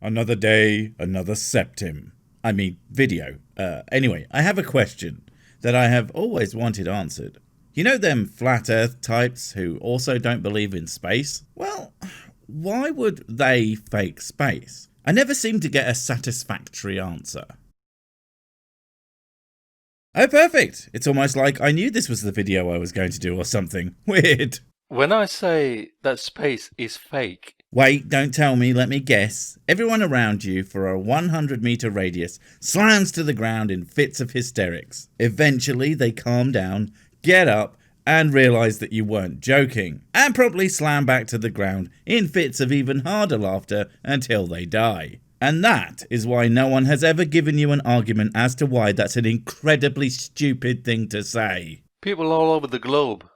Another day, another septim. I mean, video. Anyway, I have a question that I have always wanted answered. You know them flat earth types who also don't believe in space? Well, why would they fake space? I never seem to get a satisfactory answer. Oh, perfect. It's almost like I knew this was the video I was going to do or something. Weird. When I say that space is fake... Wait, don't tell me, let me guess. Everyone around you for a 100-meter radius slams to the ground in fits of hysterics. Eventually they calm down, get up, and realise that you weren't joking, and promptly slam back to the ground in fits of even harder laughter until they die. And that is why no one has ever given you an argument as to why that's an incredibly stupid thing to say. People all over the globe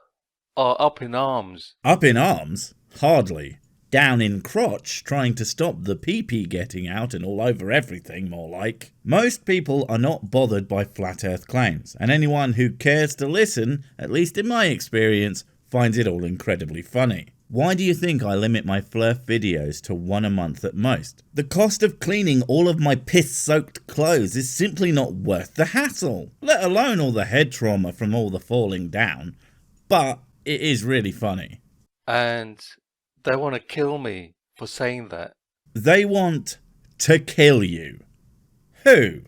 are up in arms. Up in arms? Hardly. Down in crotch, trying to stop the pee-pee getting out and all over everything, more like. Most people are not bothered by flat earth claims, and anyone who cares to listen, at least in my experience, finds it all incredibly funny. Why do you think I limit my flirt videos to one a month at most? The cost of cleaning all of my piss-soaked clothes is simply not worth the hassle, let alone all the head trauma from all the falling down. But it is really funny. And they want to kill me for saying that. They want to kill you. Who?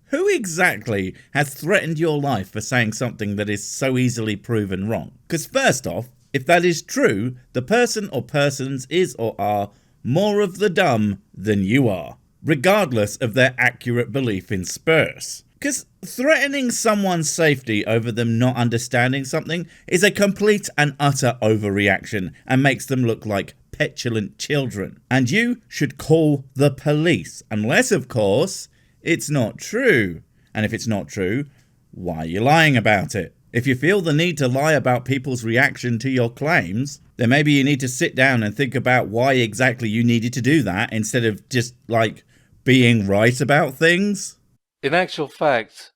Who exactly has threatened your life for saying something that is so easily proven wrong? Because first off, if that is true, the person or persons is or are more of the dumb than you are, regardless of their accurate belief in Spurs. Because threatening someone's safety over them not understanding something is a complete and utter overreaction and makes them look like petulant children. And you should call the police, unless of course it's not true. And if it's not true, why are you lying about it? If you feel the need to lie about people's reaction to your claims, then maybe you need to sit down and think about why exactly you needed to do that instead of just like being right about things. In actual fact,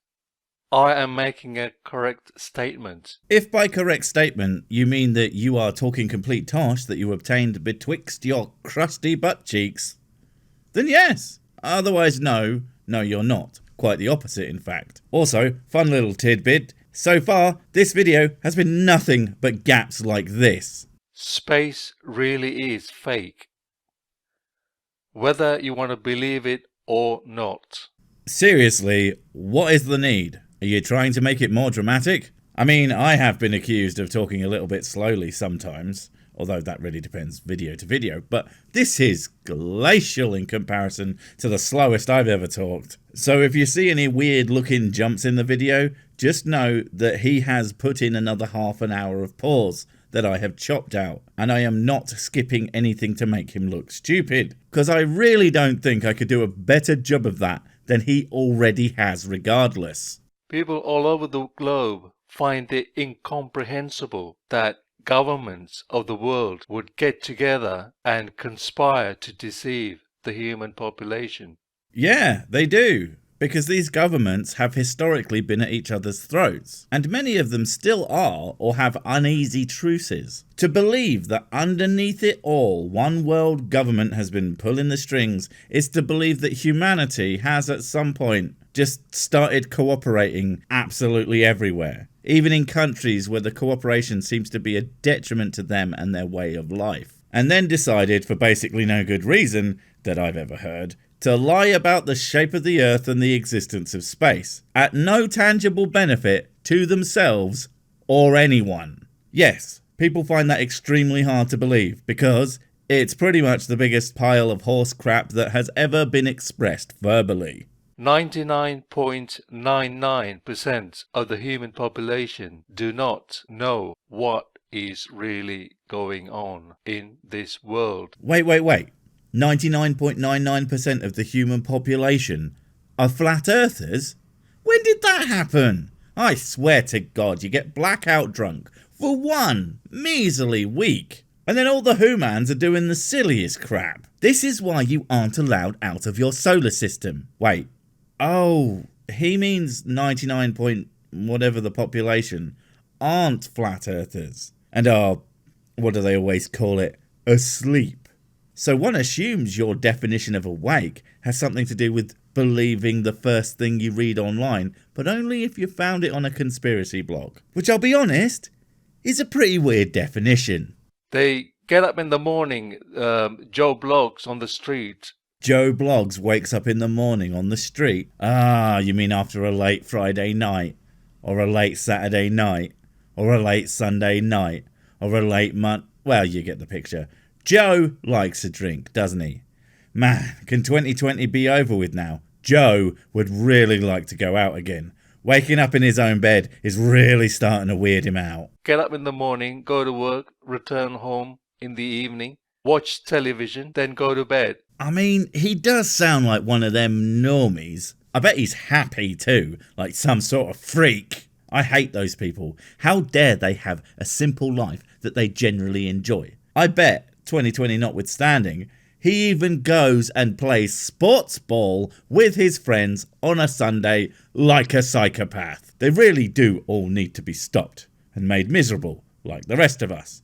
I am making a correct statement. If by correct statement you mean that you are talking complete tosh that you obtained betwixt your crusty butt cheeks, then yes. Otherwise no, you're not. Quite the opposite in fact. Also, fun little tidbit, so far this video has been nothing but gaps like this. Space really is fake. Whether you want to believe it or not. Seriously, what is the need? Are you trying to make it more dramatic? I mean, I have been accused of talking a little bit slowly sometimes, although that really depends video to video, but this is glacial in comparison to the slowest I've ever talked. So if you see any weird looking jumps in the video, just know that he has put in another half an hour of pause that I have chopped out, and I am not skipping anything to make him look stupid, because I really don't think I could do a better job of that than he already has regardless. People all over the globe find it incomprehensible that governments of the world would get together and conspire to deceive the human population. Yeah, they do. Because these governments have historically been at each other's throats, and many of them still are or have uneasy truces. To believe that underneath it all one world government has been pulling the strings is to believe that humanity has at some point just started cooperating absolutely everywhere, even in countries where the cooperation seems to be a detriment to them and their way of life, and then decided, for basically no good reason that I've ever heard, to lie about the shape of the earth and the existence of space, at no tangible benefit to themselves or anyone. Yes, people find that extremely hard to believe, because it's pretty much the biggest pile of horse crap that has ever been expressed verbally. 99.99% of the human population do not know what is really going on in this world. Wait. 99.99% of the human population are flat earthers? When did that happen? I swear to God, you get blackout drunk for one measly week, and then all the humans are doing the silliest crap. This is why you aren't allowed out of your solar system. Wait, oh, he means 99 point whatever the population aren't flat earthers and are, what do they always call it, asleep. So one assumes your definition of awake has something to do with believing the first thing you read online, but only if you found it on a conspiracy blog. Which, I'll be honest, is a pretty weird definition. They get up in the morning, Joe blogs on the street. Joe Blogs wakes up in the morning on the street. Ah, you mean after a late Friday night? Or a late Saturday night? Or a late Sunday night? Or a late month? Well, you get the picture. Joe likes a drink, doesn't he? Man, can 2020 be over with now? Joe would really like to go out again. Waking up in his own bed is really starting to weird him out. Get up in the morning, go to work, return home in the evening, watch television, then go to bed. I mean, he does sound like one of them normies. I bet he's happy too, like some sort of freak. I hate those people. How dare they have a simple life that they generally enjoy? I bet, 2020 notwithstanding, he even goes and plays sports ball with his friends on a Sunday like a psychopath. They really do all need to be stopped and made miserable, like the rest of us.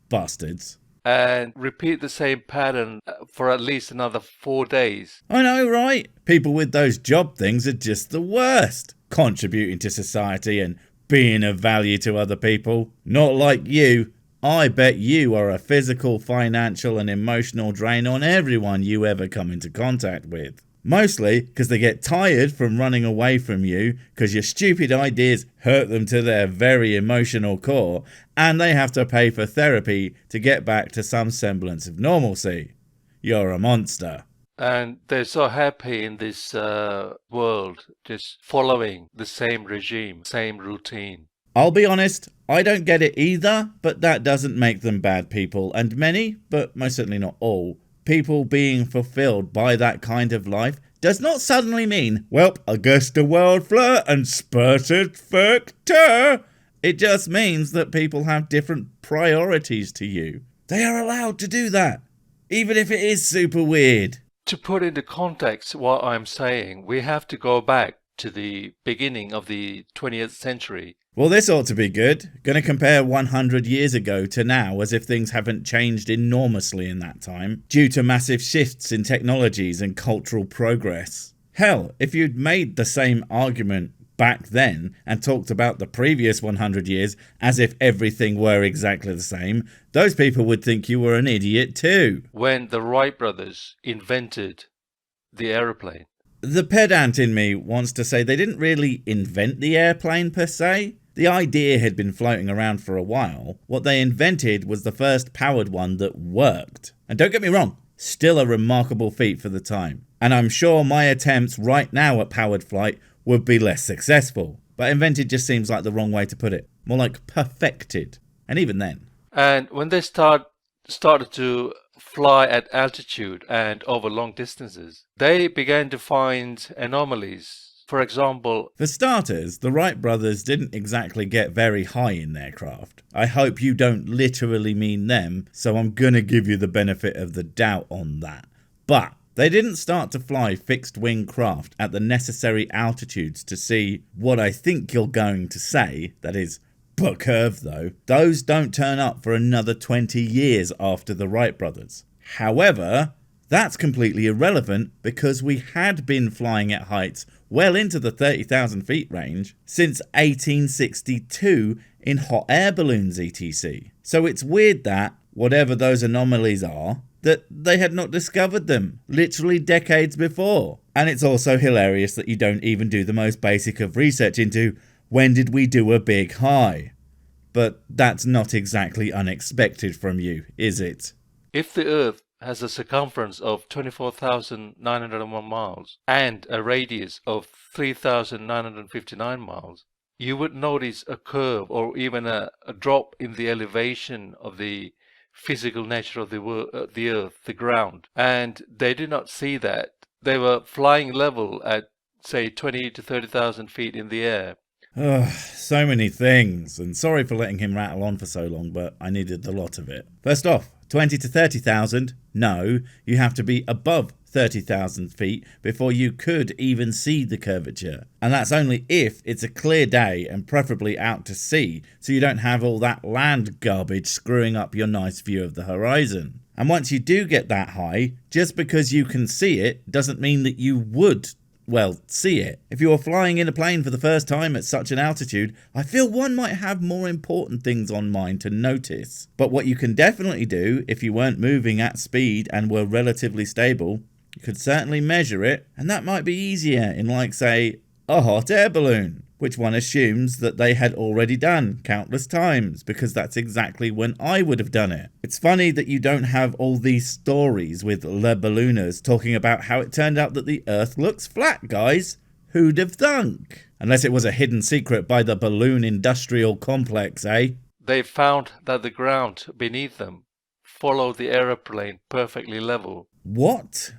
Bastards. And repeat the same pattern for at least another 4 days. I know, right? People with those job things are just the worst. Contributing to society and being of value to other people. Not like you. I bet you are a physical, financial and emotional drain on everyone you ever come into contact with. Mostly because they get tired from running away from you because your stupid ideas hurt them to their very emotional core, and they have to pay for therapy to get back to some semblance of normalcy. You're a monster. And they're so happy in this world, just following the same regime, same routine. I'll be honest, I don't get it either, but that doesn't make them bad people, and many, but most certainly not all, people being fulfilled by that kind of life does not suddenly mean, well, I guess the world flirt and spurted factor. It just means that people have different priorities to you. They are allowed to do that, even if it is super weird. To put into context what I'm saying, we have to go back to the beginning of the 20th century. Well, this ought to be good. Gonna compare 100 years ago to now as if things haven't changed enormously in that time, due to massive shifts in technologies and cultural progress. Hell, if you'd made the same argument back then and talked about the previous 100 years as if everything were exactly the same, those people would think you were an idiot too. When the Wright brothers invented the aeroplane. The pedant in me wants to say they didn't really invent the airplane per se. The idea had been floating around for a while. What they invented was the first powered one that worked. And don't get me wrong, still a remarkable feat for the time. And I'm sure my attempts right now at powered flight would be less successful. But invented just seems like the wrong way to put it. More like perfected. And even then. And when they started to fly at altitude and over long distances, they began to find anomalies. For example, for starters, the Wright brothers didn't exactly get very high in their craft. I hope you don't literally mean them, so I'm gonna give you the benefit of the doubt on that. But they didn't start to fly fixed-wing craft at the necessary altitudes to see what I think you're going to say, that is, but curve though. Those don't turn up for another 20 years after the Wright brothers. However, that's completely irrelevant because we had been flying at heights well into the 30,000 feet range since 1862 in hot air balloons etc. So it's weird that, whatever those anomalies are, that they had not discovered them literally decades before. And it's also hilarious that you don't even do the most basic of research into when did we do a big high? But that's not exactly unexpected from you, is it? If the Earth has a circumference of 24,901 miles and a radius of 3,959 miles, you would notice a curve or even a drop in the elevation of the physical nature of the Earth, the ground. And they did not see that. They were flying level at, say, 20 to 30,000 feet in the air. So many things, and sorry for letting him rattle on for so long, but I needed a lot of it. First off, 20 to 30,000? No, you have to be above 30,000 feet before you could even see the curvature. And that's only if it's a clear day and preferably out to sea, so you don't have all that land garbage screwing up your nice view of the horizon. And once you do get that high, just because you can see it doesn't mean that you would, well, see it. If you were flying in a plane for the first time at such an altitude, I feel one might have more important things on mind to notice. But what you can definitely do, if you weren't moving at speed and were relatively stable, you could certainly measure it, and that might be easier in, like, say, a hot air balloon, which one assumes that they had already done countless times, because that's exactly when I would have done it. It's funny that you don't have all these stories with le ballooners talking about how it turned out that the Earth looks flat, guys. Who'd have thunk? Unless it was a hidden secret by the balloon industrial complex, eh? They found that the ground beneath them followed the aeroplane perfectly level. What?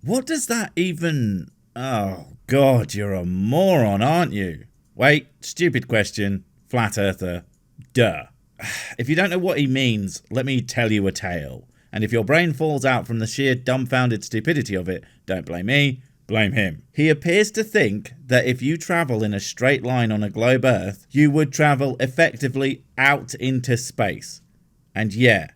What does that even... Oh, God, you're a moron, aren't you? Wait, stupid question. Flat earther. Duh. If you don't know what he means, let me tell you a tale. And if your brain falls out from the sheer dumbfounded stupidity of it, don't blame me, blame him. He appears to think that if you travel in a straight line on a globe Earth, you would travel effectively out into space. And yeah,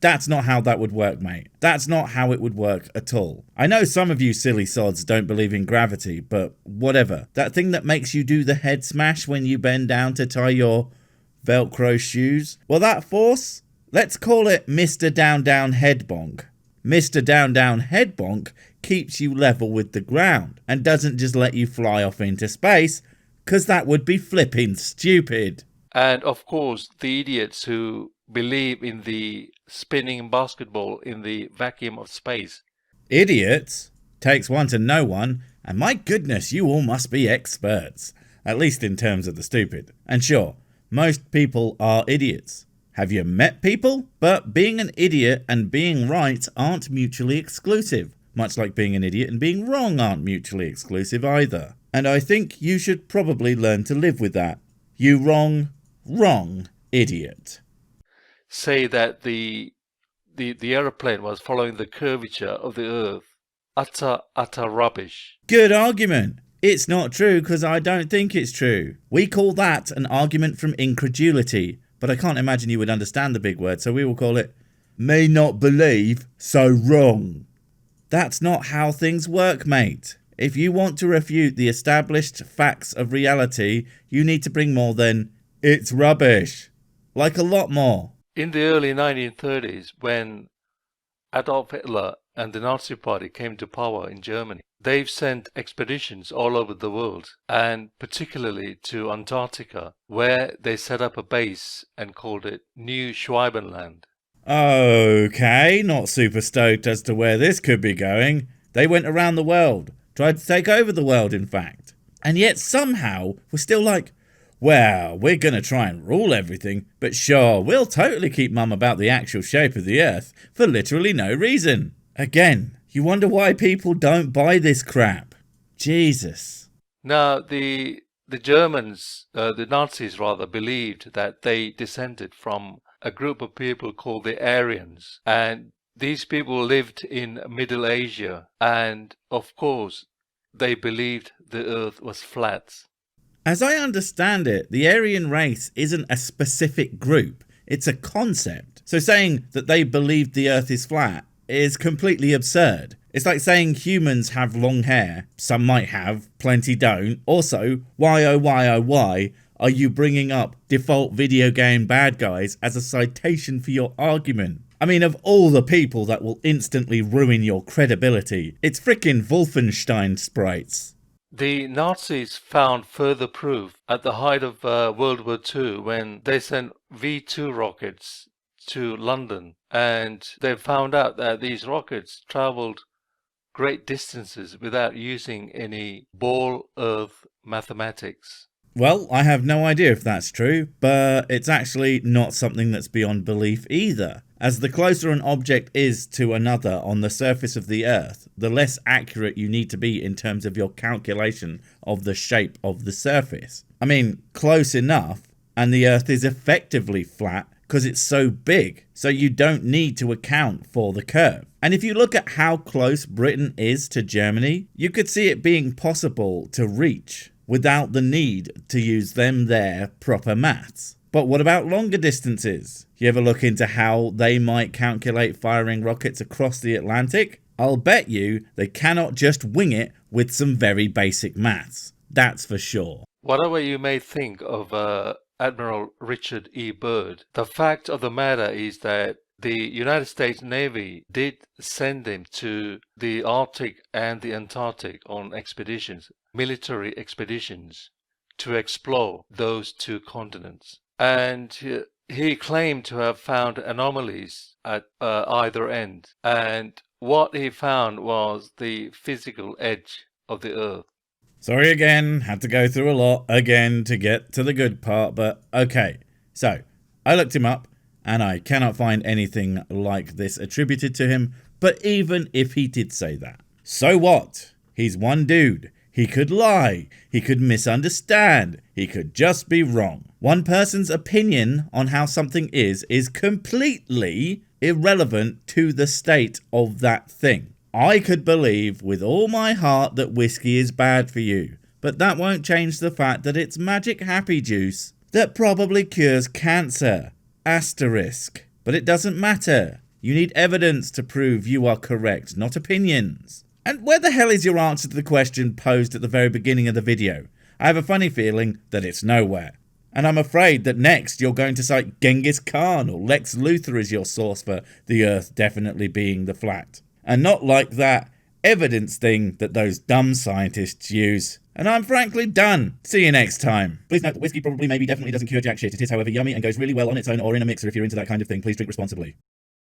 that's not how that would work, mate. That's not how it would work at all. I know some of you silly sods don't believe in gravity, but whatever. That thing that makes you do the head smash when you bend down to tie your Velcro shoes? Well, that force, let's call it Mr. Down Down Head Bonk. Mr. Down Down Head Bonk keeps you level with the ground and doesn't just let you fly off into space, because that would be flipping stupid. And of course, the idiots who believe in the spinning basketball in the vacuum of space. Idiots? Takes one to know one, and my goodness, you all must be experts. At least in terms of the stupid. And sure, most people are idiots. Have you met people? But being an idiot and being right aren't mutually exclusive. Much like being an idiot and being wrong aren't mutually exclusive either. And I think you should probably learn to live with that. You wrong idiot. Say that the aeroplane was following the curvature of the Earth. Utter rubbish. Good argument. It's not true because I don't think it's true. We call that an argument from incredulity, but I can't imagine you would understand the big word, so we will call it may not believe, so wrong. That's not how things work, mate. If you want to refute the established facts of reality, you need to bring more than it's rubbish. Like a lot more. In the early 1930s, when Adolf Hitler and the Nazi Party came to power in Germany, they've sent expeditions all over the world, and particularly to Antarctica, where they set up a base and called it New Schwabenland. Okay, not super stoked as to where this could be going. They went around the world, tried to take over the world in fact. And yet somehow we're still like, well, we're going to try and rule everything, but sure, we'll totally keep mum about the actual shape of the Earth for literally no reason. Again, you wonder why people don't buy this crap. Jesus. Now, the Germans, the Nazis rather, believed that they descended from a group of people called the Aryans, and these people lived in Middle Asia, and of course, they believed the Earth was flat. As I understand it, the Aryan race isn't a specific group, it's a concept. So saying that they believed the Earth is flat is completely absurd. It's like saying humans have long hair. Some might have, plenty don't. Also, why oh why are you bringing up default video game bad guys as a citation for your argument? I mean, of all the people that will instantly ruin your credibility, it's frickin' Wolfenstein sprites. The Nazis found further proof at the height of World War II when they sent V-2 rockets to London, and they found out that these rockets traveled great distances without using any ball earth mathematics. Well, I have no idea if that's true, but it's actually not something that's beyond belief either. As the closer an object is to another on the surface of the Earth, the less accurate you need to be in terms of your calculation of the shape of the surface. I mean, close enough, and the Earth is effectively flat because it's so big, so you don't need to account for the curve. And if you look at how close Britain is to Germany, you could see it being possible to reach without the need to use their proper maths. But what about longer distances? You ever look into how they might calculate firing rockets across the Atlantic? I'll bet you they cannot just wing it with some very basic maths. That's for sure. Whatever you may think of Admiral Richard E. Byrd, the fact of the matter is that the United States Navy did send him to the Arctic and the Antarctic on expeditions, military expeditions, to explore those two continents. And he claimed to have found anomalies at either end. And what he found was the physical edge of the Earth. Sorry again, had to go through a lot again to get to the good part, but okay. So, I looked him up, and I cannot find anything like this attributed to him, but even if he did say that, so what? He's one dude. He could lie, he could misunderstand, he could just be wrong. One person's opinion on how something is completely irrelevant to the state of that thing. I could believe with all my heart that whiskey is bad for you, but that won't change the fact that it's magic happy juice that probably cures cancer. Asterisk. But it doesn't matter. You need evidence to prove you are correct, not opinions. And where the hell is your answer to the question posed at the very beginning of the video? I have a funny feeling that it's nowhere. And I'm afraid that next you're going to cite Genghis Khan or Lex Luthor as your source for the Earth definitely being the flat. And not like that evidence thing that those dumb scientists use. And I'm frankly done. See you next time. Please note that whiskey probably maybe definitely doesn't cure jack shit. It is however yummy and goes really well on its own or in a mixer if you're into that kind of thing. Please drink responsibly.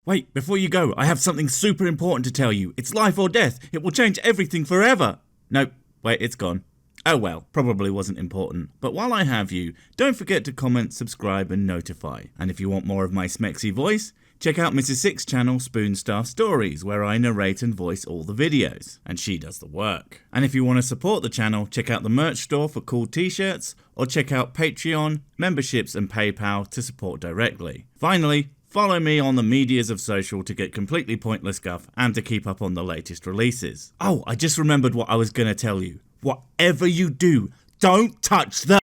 Wait, before you go, I have something super important to tell you. It's life or death. It will change everything forever. Nope, wait, it's gone. Oh well, probably wasn't important. But while I have you, don't forget to comment, subscribe and notify. And if you want more of my smexy voice, check out Mrs. Six's channel Spoonstaff Stories, where I narrate and voice all the videos, and she does the work. And if you want to support the channel, check out the merch store for cool t-shirts, or check out Patreon, memberships and PayPal to support directly. Finally, follow me on the medias of social to get completely pointless guff and to keep up on the latest releases. Oh, I just remembered what I was going to tell you. Whatever you do, don't touch the